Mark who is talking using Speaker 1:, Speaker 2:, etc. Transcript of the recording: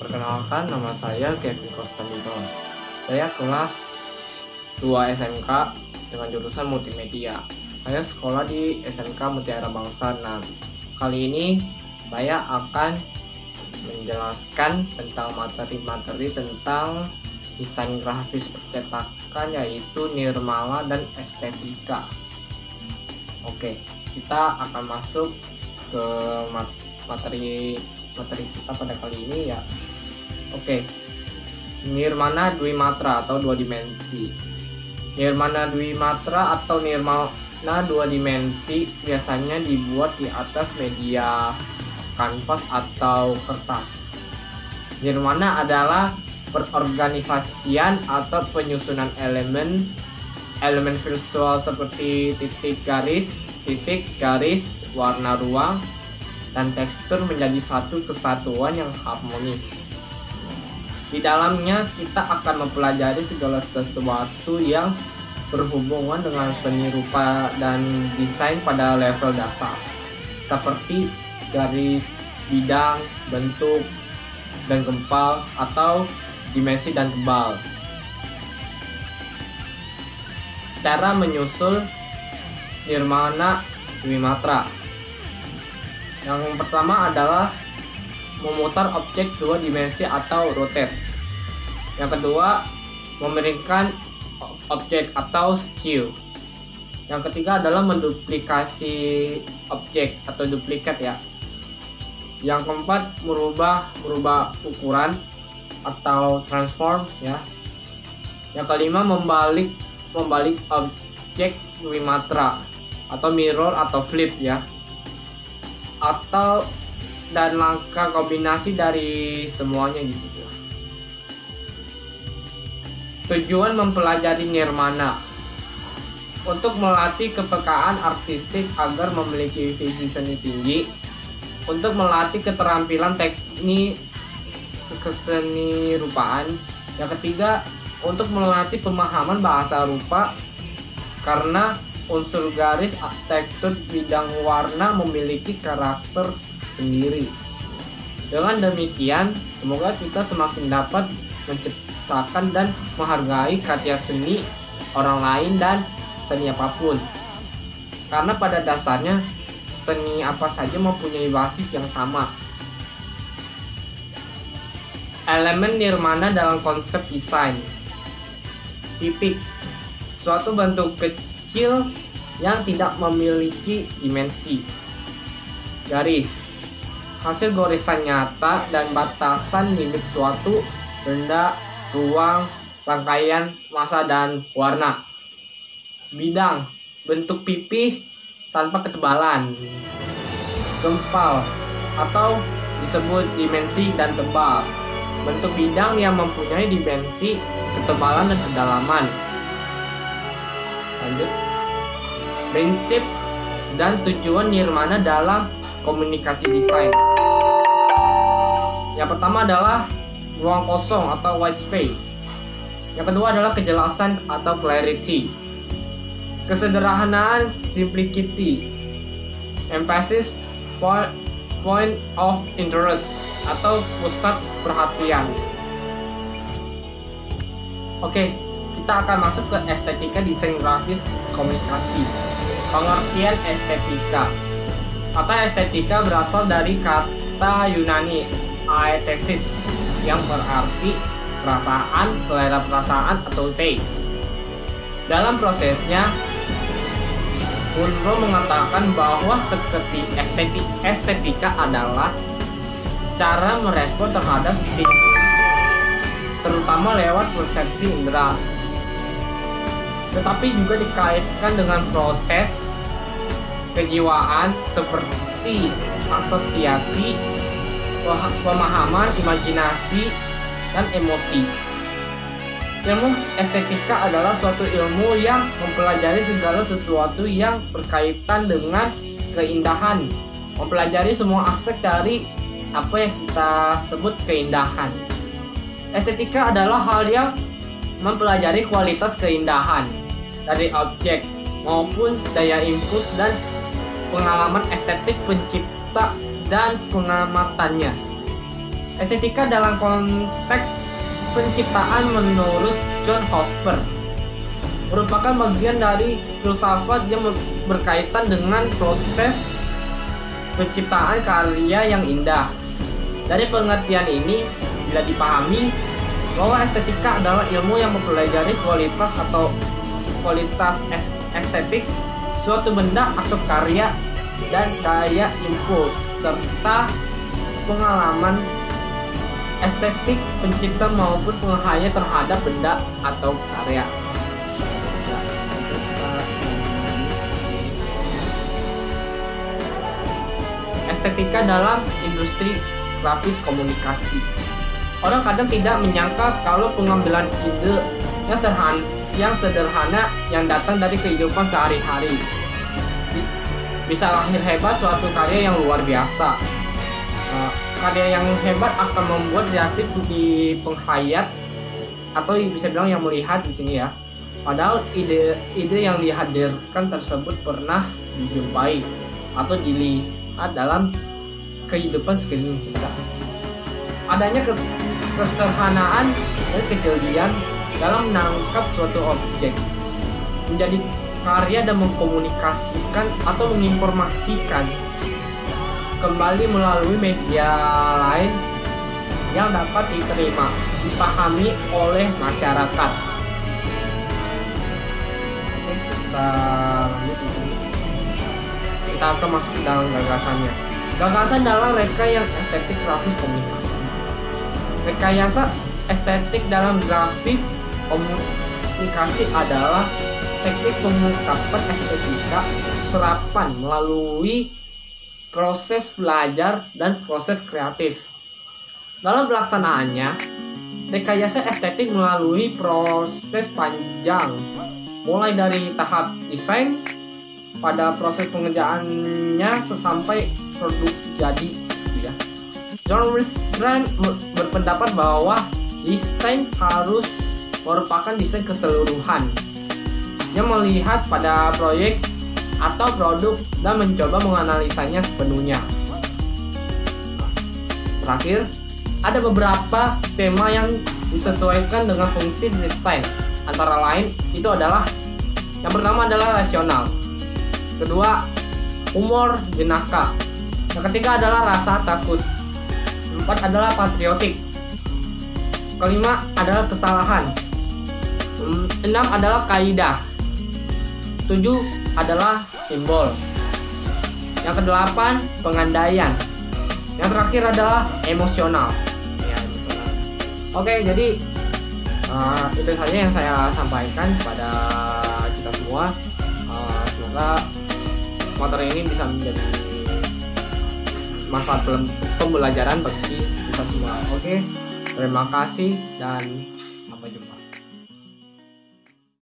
Speaker 1: Perkenalkan, nama saya Kevin Konstantinos. Saya kelas 2 SMK dengan jurusan multimedia. Saya sekolah di SMK Mutiara Bangsa 6. Kali ini saya akan menjelaskan tentang materi-materi tentang desain grafis percetakan, yaitu nirmala dan estetika. Oke, kita akan masuk ke materi kita pada kali ini ya. Oke, nirmana dwimatra atau dua dimensi. Nirmana dwimatra atau nirmana dua dimensi biasanya dibuat di atas media kanvas atau kertas. Nirmana adalah perorganisasian atau penyusunan elemen visual seperti titik, garis, warna ruang, dan tekstur menjadi satu kesatuan yang harmonis. Di dalamnya kita akan mempelajari segala sesuatu yang berhubungan dengan seni rupa dan desain pada level dasar, seperti garis, bidang, bentuk, dan gempal atau dimensi dan tebal. Cara menyusul nirmana dwimatra. Yang pertama adalah memutar objek dua dimensi atau rotate. Yang kedua, memiringkan objek atau skew. Yang ketiga adalah menduplikasi objek atau duplikat ya. Yang keempat, merubah ukuran atau transform ya. Yang kelima, membalik objek dwimatra atau mirror atau flip ya. Dan langkah kombinasi dari semuanya di situ. Tujuan mempelajari nirmana untuk melatih kepekaan artistik agar memiliki visi seni tinggi, untuk melatih keterampilan teknik keseni rupaan. Yang ketiga, untuk melatih pemahaman bahasa rupa karena unsur garis, tekstur, bidang, warna memiliki karakter sendiri. Dengan demikian, semoga kita semakin dapat menciptakan dan menghargai karya seni orang lain dan seni apapun. Karena pada dasarnya seni apa saja mempunyai basis yang sama. Elemen nirmana dalam konsep desain. Titik, suatu bentuk kecil yang tidak memiliki dimensi. Garis, hasil goresan nyata dan batasan limit suatu benda, ruang, rangkaian, massa, dan warna. Bidang, bentuk pipih tanpa ketebalan. Gempal atau disebut dimensi dan tebal, bentuk bidang yang mempunyai dimensi, ketebalan, dan kedalaman. Lanjut. Prinsip dan tujuan nirmana dalam komunikasi desain. Yang pertama adalah ruang kosong atau white space. Yang kedua adalah kejelasan atau clarity. Kesederhanaan, simplicity. Emphasis, point of interest atau pusat perhatian. Oke, kita akan masuk ke estetika desain grafis komunikasi. Pengertian estetika. Kata estetika berasal dari kata Yunani aesthesis yang berarti perasaan, selera perasaan atau taste. Dalam prosesnya, Munro mengatakan bahwa estetika adalah cara merespon terhadap stimulus, terutama lewat persepsi indera, tetapi juga dikaitkan dengan proses kejiwaan seperti asosiasi, pemahaman, imajinasi, dan emosi. Ilmu estetika adalah suatu ilmu yang mempelajari segala sesuatu yang berkaitan dengan keindahan, mempelajari semua aspek dari apa yang kita sebut keindahan. Estetika adalah hal yang mempelajari kualitas keindahan dari objek maupun daya input dan pengalaman estetik pencipta dan pengamatannya. Estetika dalam konteks penciptaan menurut John Hosper merupakan bagian dari filsafat yang berkaitan dengan proses penciptaan karya yang indah. Dari pengertian ini, bila dipahami bahwa estetika adalah ilmu yang mempelajari kualitas atau kualitas estetik suatu benda atau karya dan daya impuls serta pengalaman estetik pencipta maupun penghayal terhadap benda atau karya. Estetika dalam industri grafis komunikasi. Orang kadang tidak menyangka kalau pengambilan ide yang sederhana yang datang dari kehidupan sehari-hari bisa lahir hebat suatu karya yang luar biasa. Karya yang hebat akan membuat reaksi di penghayat atau bisa bilang yang melihat di sini ya. Padahal ide yang dihadirkan tersebut pernah dijumpai atau dilihat dalam kehidupan sekeliling kita. Adanya kesederhanaan dan kejelian dalam menangkap suatu objek menjadi karya dan mengkomunikasikan atau menginformasikan kembali melalui media lain yang dapat diterima, dipahami oleh masyarakat. Oke, kita lanjut di sini. Kita akan masuk ke dalam gagasannya. Gagasan dalam rekayasa estetik grafis komunikasi. Rekayasa estetik dalam grafis komunikasi adalah teknik pengungkapan estetika serapan melalui proses belajar dan proses kreatif. Dalam pelaksanaannya, rekayasa estetik melalui proses panjang, mulai dari tahap desain pada proses pengerjaannya sampai produk jadi. Ya. John Rembrandt berpendapat bahwa desain harus merupakan desain keseluruhan yang melihat pada proyek atau produk dan mencoba menganalisanya sepenuhnya. Terakhir, ada beberapa tema yang disesuaikan dengan fungsi desain. Antara lain itu adalah yang pertama adalah rasional, kedua humor jenaka, yang ketiga adalah rasa takut, keempat adalah patriotik, kelima adalah kesalahan, enam adalah kaidah, tujuh adalah simbol, yang kedelapan pengandaian, yang terakhir adalah emosional. Ya, emosional. Oke, jadi itu saja yang saya sampaikan kepada kita semua. Semoga materi ini bisa menjadi manfaat pembelajaran bagi kita semua. Oke, terima kasih dan sampai jumpa.